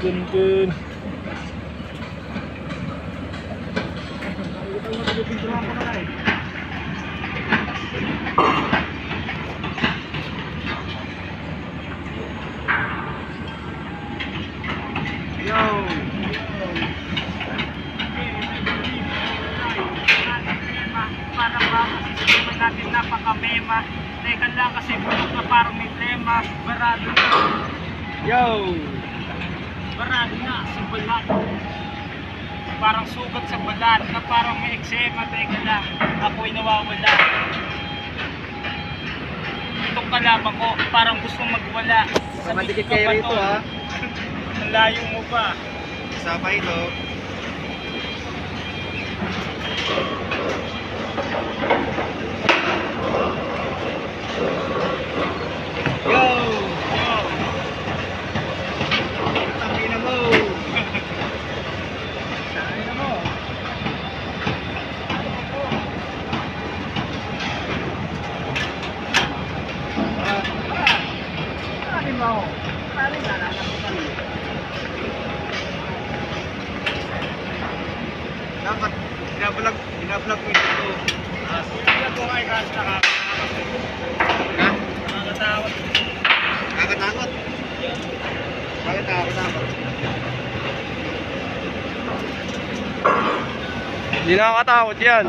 Gun. Parang sistema natin napaka-mema. Teka lang kasi bulok na parang may tema. Barado na. Barado na sa balat. Parang sugat sa balat na parang may eksema. Teka lang, ako'y nawawala. Itong kalaban ko parang gusto magwala. Madikit kayo rito ha. Ang layo mo pa. Isa pa ito. Tangina mo. Tangina mo. Dapat binablog mo ito. Hindi ko ay kasi Ha? nakakatakot. Kakatakot. Bakit nakakatakot? Hindi nakakatakot yan.